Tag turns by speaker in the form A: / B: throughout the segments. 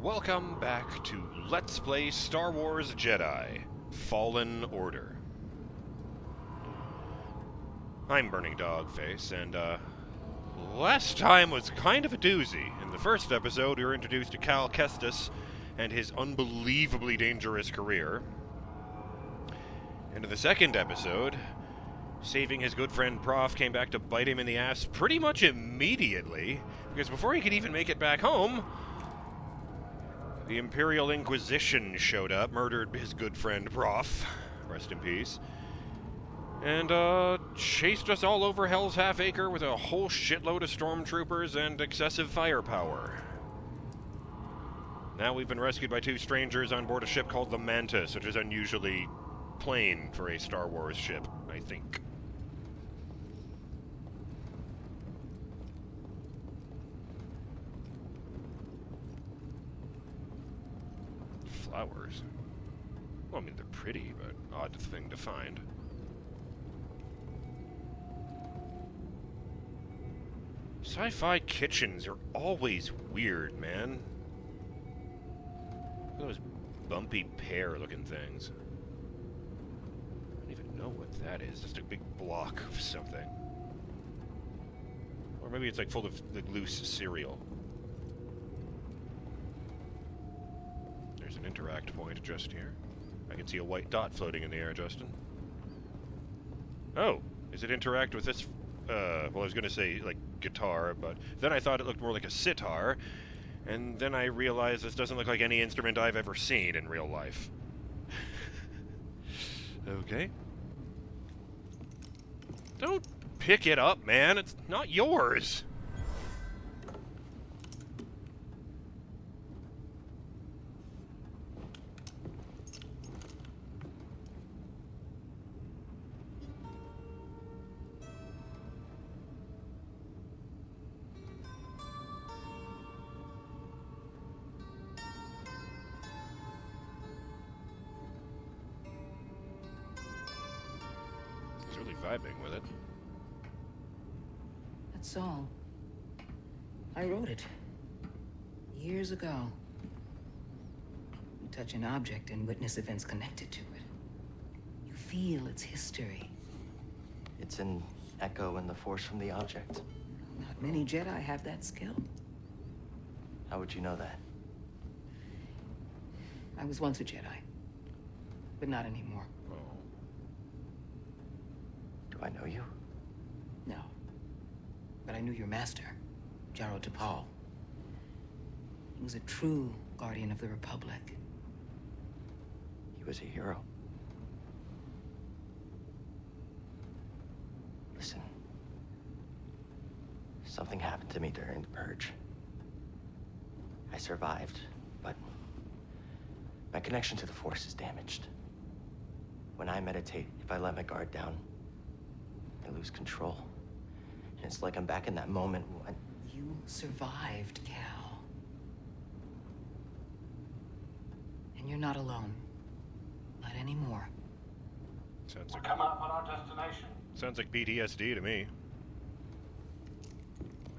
A: Welcome back to Let's Play Star Wars Jedi Fallen Order. I'm BurningDogFace, and last time was kind of a doozy. In the first episode, we were introduced to Cal Kestis and his unbelievably dangerous career. And in the second episode, saving his good friend Prof came back to bite him in the ass pretty much immediately, because before he could even make it back home, the Imperial Inquisition showed up, murdered his good friend Prof, rest in peace, and chased us all over Hell's Half-Acre with a whole shitload of stormtroopers and excessive firepower. Now we've been rescued by two strangers on board a ship called the Mantis, which is unusually plain for a Star Wars ship, I think. Flowers. Well, I mean, they're pretty, but odd thing to find. Sci-fi kitchens are always weird, man. Those bumpy pear-looking things. I don't even know what that is. Just a big block of something. Or maybe it's like full of like, loose cereal. There's an interact point just here. I can see a white dot floating in the air, Justin. Oh, does it interact with this? Well, I was going to say, like, guitar, but then I thought it looked more like a sitar, and then I realized this doesn't look like any instrument I've ever seen in real life. Okay. Don't pick it up, man. It's not yours. Vibing with it.
B: That's all. I wrote it. Years ago. You touch an object and witness events connected to it. You feel its history.
C: It's an echo in the force from the object.
B: Not many Jedi have that skill.
C: How would you know that?
B: I was once a Jedi, but not anymore.
C: Do I know you?
B: No. But I knew your master, Jaro Tapal. He was a true guardian of the Republic.
C: He was a hero. Listen. Something happened to me during the Purge. I survived, but my connection to the Force is damaged. When I meditate, if I let my guard down, I lose control. And it's like I'm back in that moment when...
B: You survived, Cal. And you're not alone. Not anymore.
A: Sounds like...
D: Come up on our destination.
A: Sounds like PTSD to me.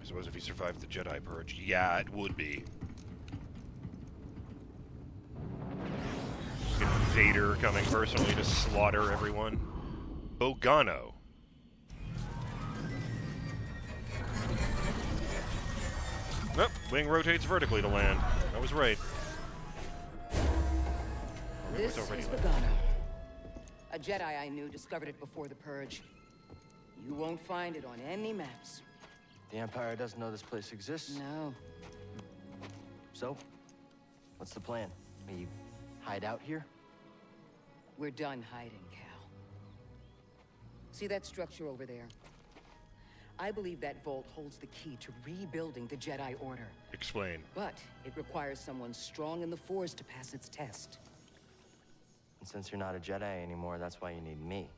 A: I suppose if he survived the Jedi Purge, yeah, it would be. Vader coming personally to slaughter everyone. Bogano. Nope, wing rotates vertically to land. I was right.
B: This is Bogano. A Jedi I knew discovered it before the Purge. You won't find it on any maps.
C: The Empire doesn't know this place exists.
B: No.
C: So, what's the plan? We hide out here?
B: We're done hiding, Cal. See that structure over there? I believe that vault holds the key to rebuilding the Jedi Order.
A: Explain.
B: But it requires someone strong in the Force to pass its test.
C: And since you're not a Jedi anymore, that's why you need me.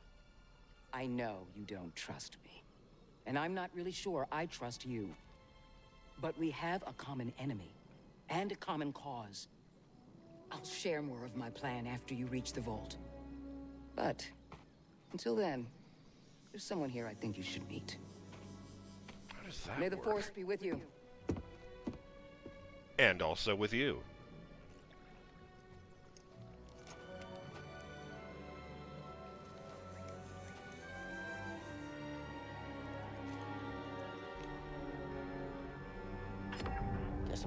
B: I know you don't trust me. And I'm not really sure I trust you. But we have a common enemy. And a common cause. I'll share more of my plan after you reach the vault. But, until then, there's someone here I think you should meet.
A: How does that
B: May the
A: work?
B: Force be with you.
A: And also with you.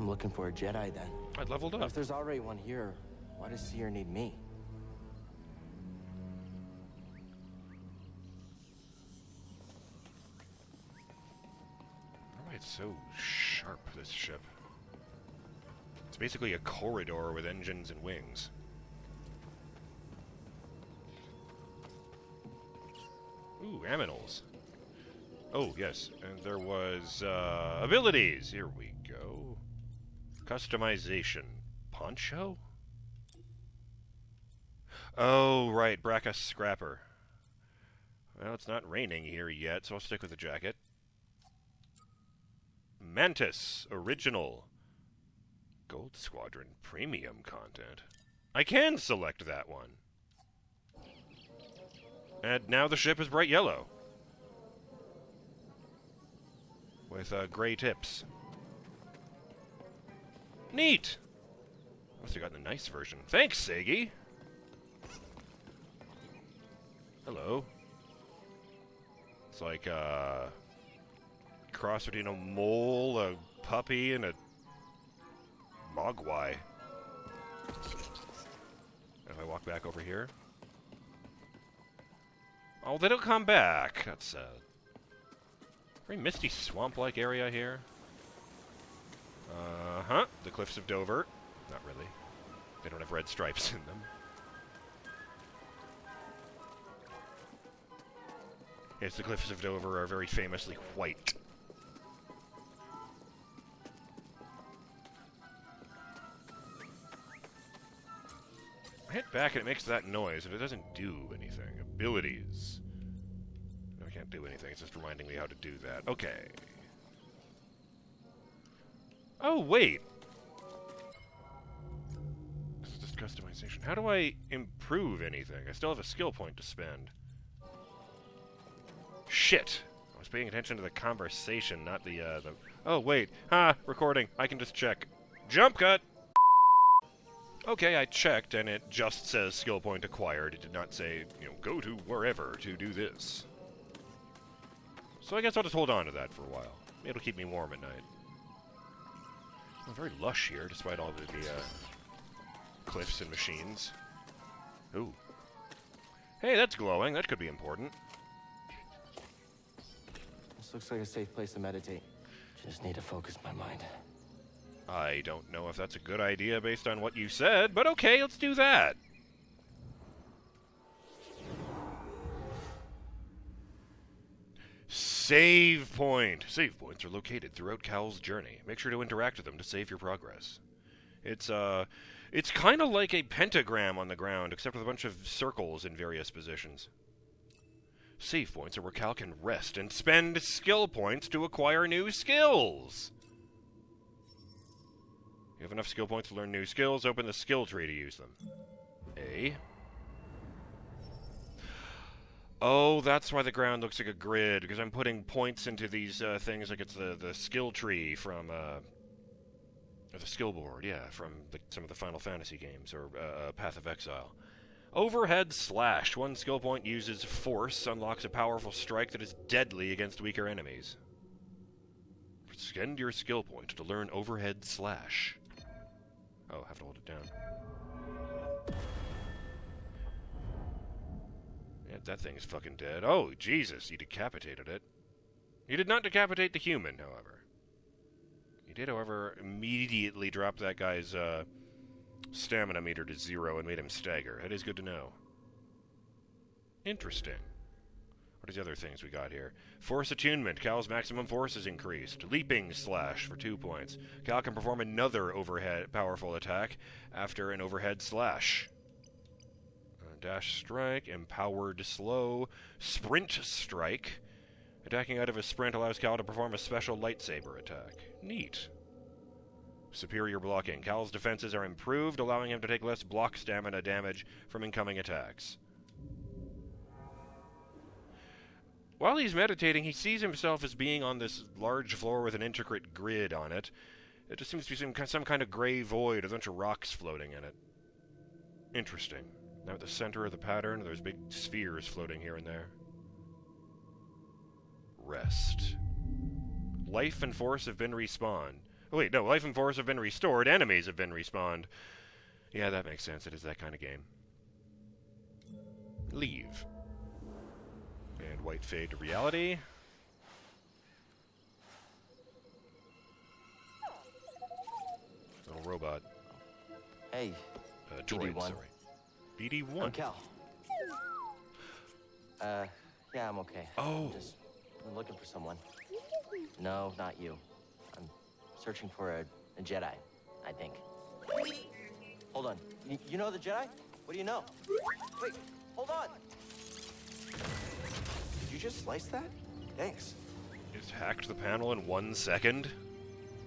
C: I'm looking for a Jedi then.
A: I leveled
C: But
A: up.
C: if there's already one here, why does Seer need me?
A: Why it's so sharp, this ship? It's basically a corridor with engines and wings. Ooh, aminals. Oh, yes, and there was, abilities! Here we go. Customization. Poncho? Oh, right, Brackus Scrapper. Well, it's not raining here yet, so I'll stick with the jacket. Mantis, original. Gold Squadron, premium content. I can select that one. And now the ship is bright yellow. With, gray tips. Neat! Must have gotten a nice version. Thanks, Sagi! Hello. It's like, cross between a mole, a puppy, and a mogwai. If I walk back over here. Oh, they don't come back. That's sad. Very misty swamp-like area here. Uh-huh. The Cliffs of Dover. Not really. They don't have red stripes in them. Yes, the Cliffs of Dover are very famously white. I hit back and it makes that noise, and it doesn't do anything. Abilities. No, I can't do anything. It's just reminding me how to do that. Okay. Oh, wait. This is just customization. How do I improve anything? I still have a skill point to spend. Shit. I was paying attention to the conversation, not the... Oh, wait. Recording. I can just check. Jump cut! Okay, I checked, and it just says skill point acquired. It did not say, go to wherever to do this. So I guess I'll just hold on to that for a while. It'll keep me warm at night. Oh, very lush here, despite all the cliffs and machines. Ooh. Hey, that's glowing. That could be important.
C: This looks like a safe place to meditate. Just need to focus my mind.
A: I don't know if that's a good idea based on what you said, but okay, let's do that. Save point. Save points are located throughout Cal's journey. Make sure to interact with them to save your progress. It's kind of like a pentagram on the ground, except with a bunch of circles in various positions. Save points are where Cal can rest and spend skill points to acquire new skills. You have enough skill points to learn new skills. Open the skill tree to use them. A. Oh, that's why the ground looks like a grid, because I'm putting points into these things like it's the skill tree from... or the skill board, yeah, from some of the Final Fantasy games, or Path of Exile. Overhead Slash. One skill point uses Force, unlocks a powerful strike that is deadly against weaker enemies. Spend your skill point to learn Overhead Slash. Oh, I have to hold it down. Yeah, that thing's fucking dead. Oh, Jesus, you decapitated it. You did not decapitate the human, however. You did, however, immediately drop that guy's stamina meter to 0 and made him stagger. That is good to know. Interesting. What are the other things we got here? Force Attunement. Cal's maximum force is increased. Leaping Slash for 2 points. Cal can perform another overhead powerful attack after an overhead slash. Dash Strike. Empowered Slow. Sprint Strike. Attacking out of a sprint allows Cal to perform a special lightsaber attack. Neat. Superior Blocking. Cal's defenses are improved, allowing him to take less block stamina damage from incoming attacks. While he's meditating, he sees himself as being on this large floor with an intricate grid on it. It just seems to be some kind of gray void, a bunch of rocks floating in it. Interesting. Now at the center of the pattern, there's big spheres floating here and there. Rest. Life and force have been respawned. Oh, wait, no, life and force have been restored. Enemies have been respawned. Yeah, that makes sense. It is that kind of game. Leave. And white fade to reality. Little robot.
C: Hey,
A: Droid,
C: BD1.
A: sorry. BD1?
C: I'm Cal. Yeah, I'm okay.
A: Oh.
C: I'm looking for someone. No, not you. I'm searching for a Jedi, I think. Hold on. You know the Jedi? What do you know? Wait, hold on. Did you just slice that? Thanks.
A: Just hacked the panel in 1 second?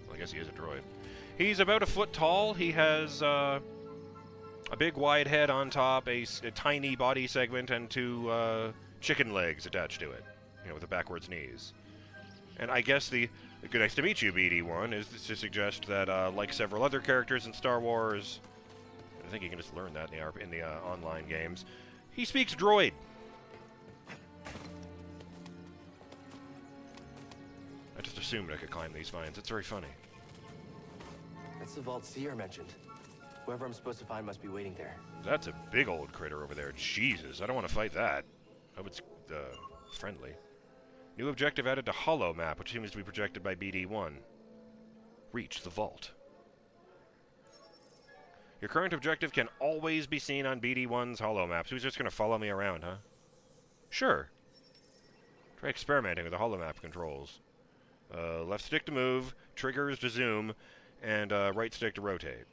A: Well, I guess he is a droid. He's about a foot tall. He has a big wide head on top, a tiny body segment, and 2 chicken legs attached to it, you know, with the backwards knees. And I guess the good nice to meet you, BD1, is to suggest that, like several other characters in Star Wars, I think you can just learn that in the online games, he speaks droid. I just assumed I could climb these vines. It's very funny.
C: That's the Vault Seer mentioned. Whoever I'm supposed to find must be waiting there.
A: That's a big old critter over there. Jesus, I don't want to fight that. I hope it's friendly. New objective added to Hollow Map, which seems to be projected by BD1. Reach the vault. Your current objective can always be seen on BD1's Hollow Map. So he's just going to follow me around, huh? Sure. Try experimenting with the Hollow Map controls. Left stick to move, triggers to zoom, and right stick to rotate.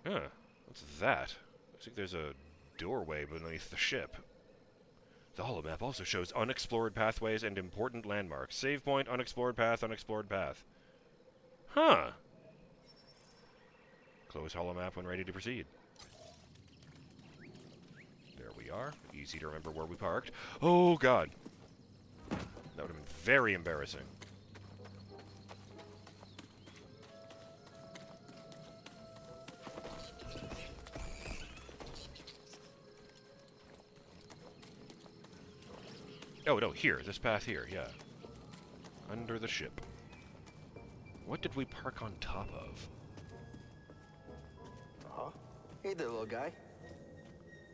A: Huh. What's that? Looks like there's a doorway beneath the ship. The holomap also shows unexplored pathways and important landmarks. Save point, unexplored path, unexplored path. Huh. Close holomap when ready to proceed. There we are. Easy to remember where we parked. Oh, God. That would have been very embarrassing. Oh, no, here. This path here, yeah. Under the ship. What did we park on top of?
C: Huh? Hey there, little guy.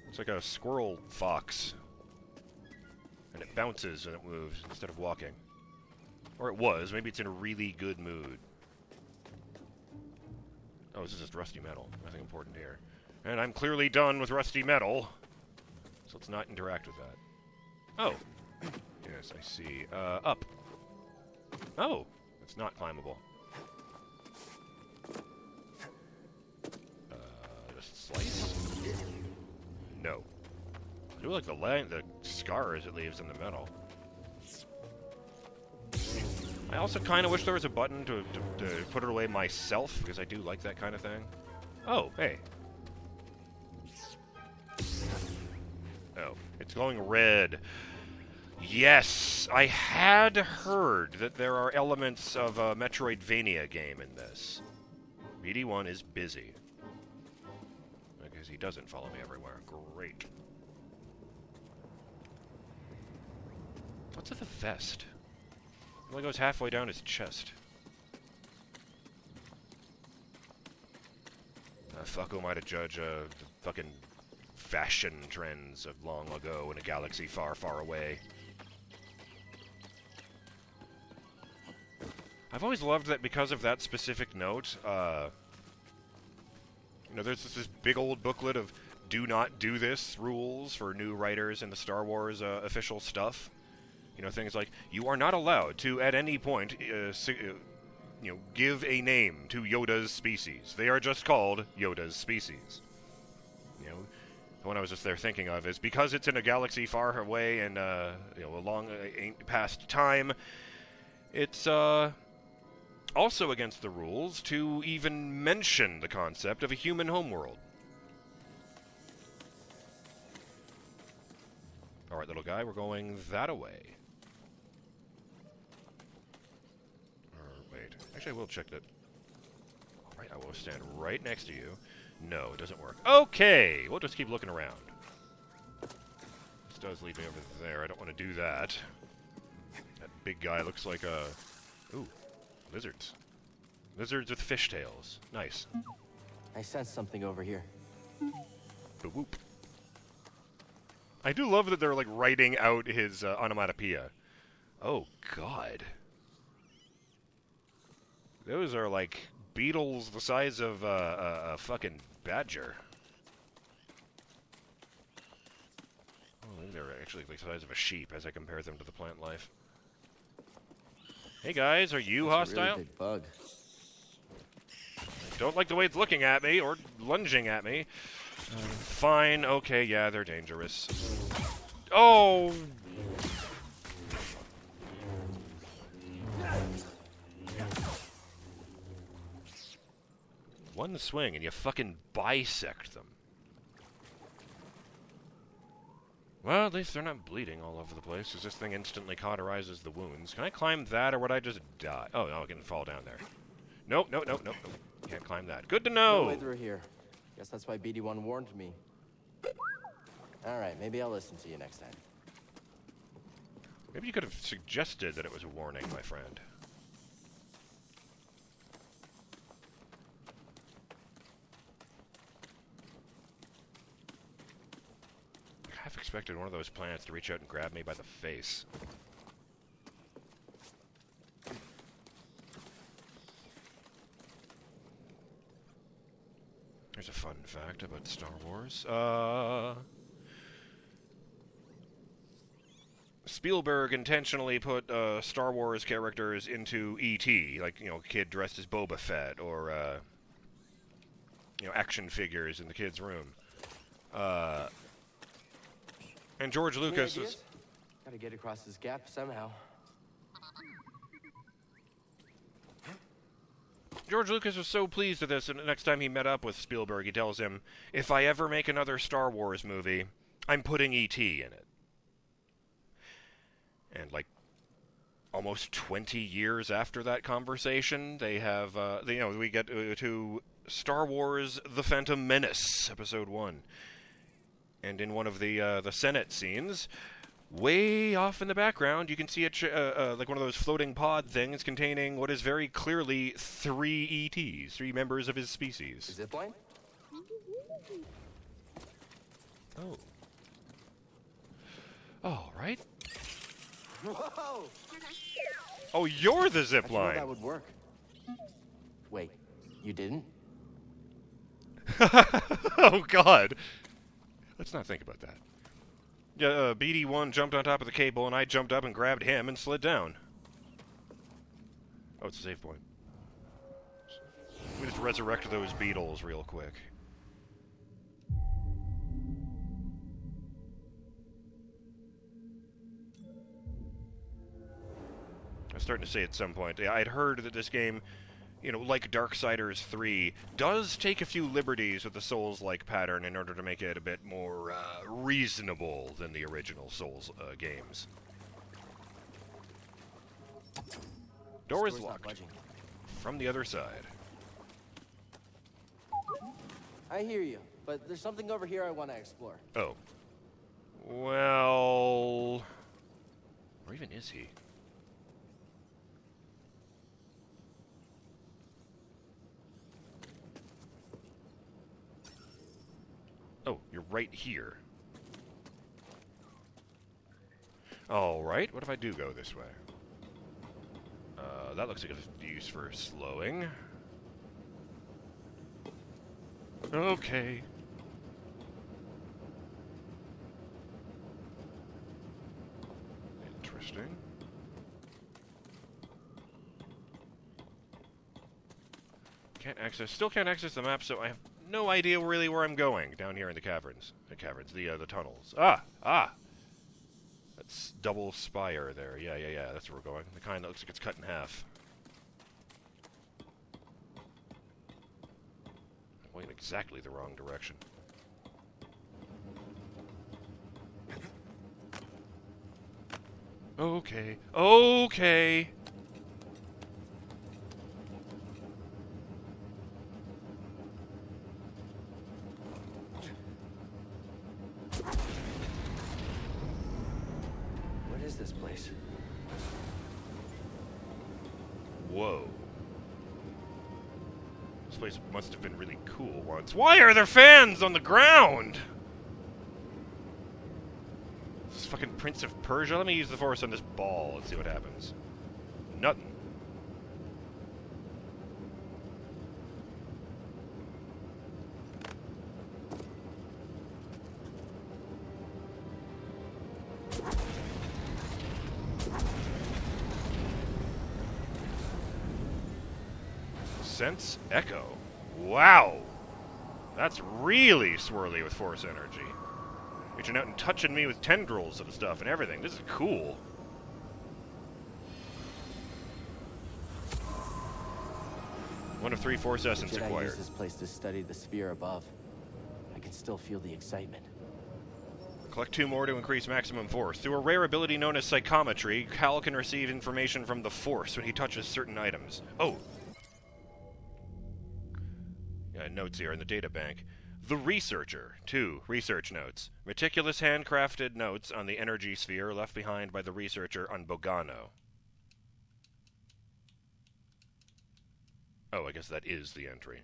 A: It's like a squirrel fox. And it bounces when it moves instead of walking. Or it was. Maybe it's in a really good mood. Oh, this is just rusty metal. Nothing important here. And I'm clearly done with rusty metal. So let's not interact with that. Oh. Yes, I see. Up. Oh. It's not climbable. Just slice? No. I do like the scars it leaves in the metal. I also kind of wish there was a button to put it away myself, because I do like that kind of thing. Oh, hey. Oh, it's glowing red. Yes, I had heard that there are elements of a Metroidvania game in this. BD1 is busy. Because he doesn't follow me everywhere. Great. What's with the vest? It only goes halfway down his chest. Fuck, who am I to judge the fucking fashion trends of long ago in a galaxy far, far away? I've always loved that because of that specific note, you know, there's this big old booklet of do not do this rules for new writers in the Star Wars official stuff. You know, things like, you are not allowed to, at any point, you know, give a name to Yoda's species. They are just called Yoda's species. You know, the one I was just there thinking of is, because it's in a galaxy far away and, you know, a long past time, it's, also against the rules to even mention the concept of a human homeworld. Alright, little guy, we're going that-a-way. Wait. Actually, I will check that. Alright, I will stand right next to you. No, it doesn't work. Okay! We'll just keep looking around. This does lead me over there. I don't want to do that. That big guy looks like a... Ooh, lizards. Lizards with fishtails. Nice.
C: I sense something over here.
A: Whoop. I do love that they're, like, writing out his onomatopoeia. Oh, God. Those are, like, beetles the size of a fucking badger. Oh, I think they're actually the size of a sheep as I compare them to the plant life. Hey, guys, are you
C: That's
A: hostile?
C: a really big bug.
A: I don't like the way it's looking at me or lunging at me. Fine, okay, yeah, they're dangerous. Oh! One swing and you fucking bisect them. Well, at least they're not bleeding all over the place, because this thing instantly cauterizes the wounds. Can I climb that, or would I just die? Oh, no, I can fall down there. Nope. Can't climb that. Good to know!
C: No way through here. Guess that's why BD1 warned me. Alright, maybe I'll listen to you next time.
A: Maybe you could have suggested that it was a warning, my friend. I half expected one of those plants to reach out and grab me by the face. Here's a fun fact about Star Wars. Spielberg intentionally put Star Wars characters into E.T., like, you know, a kid dressed as Boba Fett, or, you know, action figures in the kid's room. And George Lucas was...
C: Gotta get across this gap somehow.
A: George Lucas was so pleased with this, and the next time he met up with Spielberg, he tells him, if I ever make another Star Wars movie, I'm putting E.T. in it. And, like, almost 20 years after that conversation, they have, you know, we get to Star Wars The Phantom Menace, Episode 1. And in one of the Senate scenes, way off in the background, you can see like one of those floating pod things containing what is very clearly 3 ETs, 3 members of his species.
C: Zipline?
A: Oh. All right.
C: Whoa!
A: Oh, you're the zip
C: I didn't know
A: line.
C: that would work. Wait, you didn't?
A: Oh, God. Let's not think about that. Yeah, BD1 jumped on top of the cable, and I jumped up and grabbed him and slid down. Oh, it's a save point. Let me just resurrect those beetles real quick. I was starting to say at some point, I'd heard that this game, you know, like Darksiders 3, does take a few liberties with the Souls-like pattern in order to make it a bit more reasonable than the original Souls games. Door is locked. From the other side.
C: I hear you, but there's something over here I want to explore.
A: Oh. Well... Where even is he? Oh, you're right here. Alright, what if I do go this way? That looks like a use for slowing. Okay. Interesting. Still can't access the map, so I have no idea really where I'm going down here in the caverns. The tunnels. Ah! That's double spire there. Yeah, that's where we're going. The kind that looks like it's cut in half. I'm going in exactly the wrong direction. Okay.
C: What is this place?
A: Whoa. This place must have been really cool once. Why are there fans on the ground? This is fucking Prince of Persia. Let me use the Force on this ball and see what happens. Nothing. Sense Echo. Wow. That's really swirly with Force energy. Reaching out and touching me with tendrils of stuff and everything. This is cool. One of 3 Force essence
C: Jedi
A: acquired.
C: used this place to study the sphere above. I can still feel the excitement.
A: Collect 2 more to increase maximum force. Through a rare ability known as psychometry, Cal can receive information from the Force when he touches certain items. Oh! Notes here in the data bank. The Researcher. 2 research notes. Meticulous handcrafted notes on the energy sphere left behind by the Researcher on Bogano. Oh, I guess that is the entry.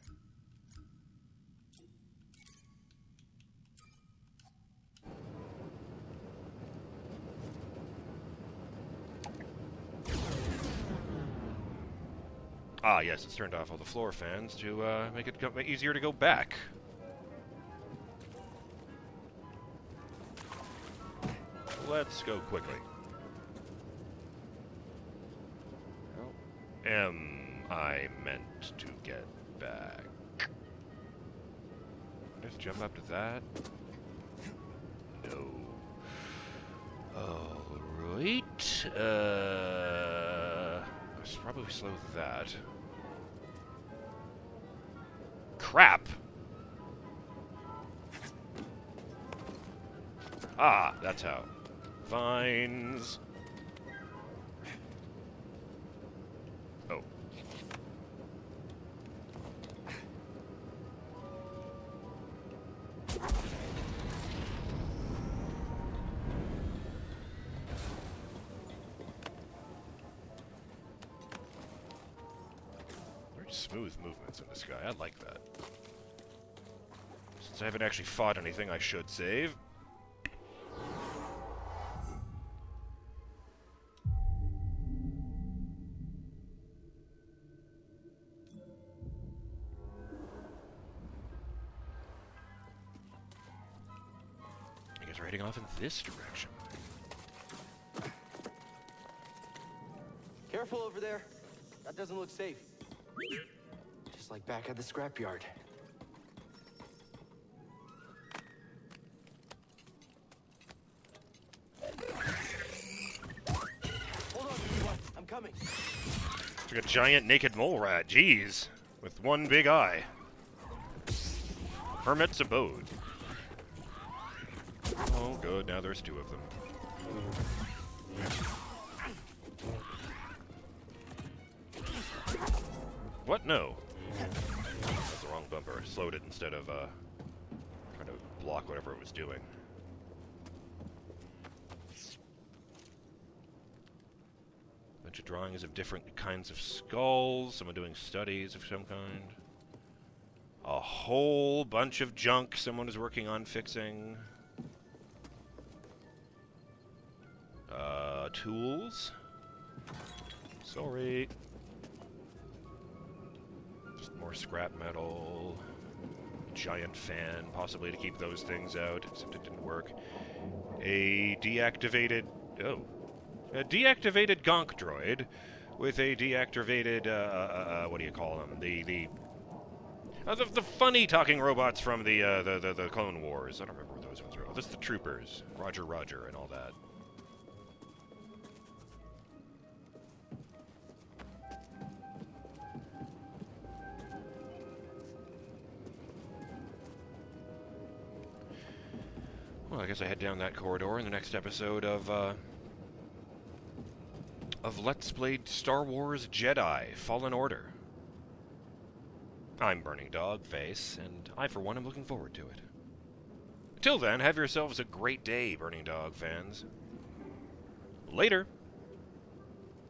A: Ah, yes, it's turned off all the floor fans to make it easier to go back. Let's go quickly. How am I meant to get back? Just jump up to that? No. Alright. I should probably slow that. Crap! Ah, that's how. Vines. Oh. Very smooth movements in this guy. I like that. Since I haven't actually fought anything, I should save. I guess we're heading off in this direction.
C: Careful over there. That doesn't look safe. Just like back at the scrapyard. Hold on, everyone. I'm coming.
A: It's like a giant naked mole rat, jeez. With one big eye. Hermit's abode. Oh, good, now there's 2 of them. What? No. That's the wrong bumper. I slowed it instead of, trying to block whatever it was doing. Bunch of drawings of different kinds of skulls. Someone doing studies of some kind. A whole bunch of junk someone is working on fixing. Tools. Sorry. Just more scrap metal. Giant fan, possibly to keep those things out, except it didn't work. A deactivated... Oh. A deactivated gonk droid with a deactivated, what do you call them? The funny talking robots from the Clone Wars. I don't remember what those ones were. Oh, this is the Troopers. Roger, Roger, and all that. Well, I guess I head down that corridor in the next episode of Let's Play Star Wars Jedi Fallen Order. I'm BurningDogFace, and I, for one, am looking forward to it. Till then, have yourselves a great day, Burning Dog fans. Later!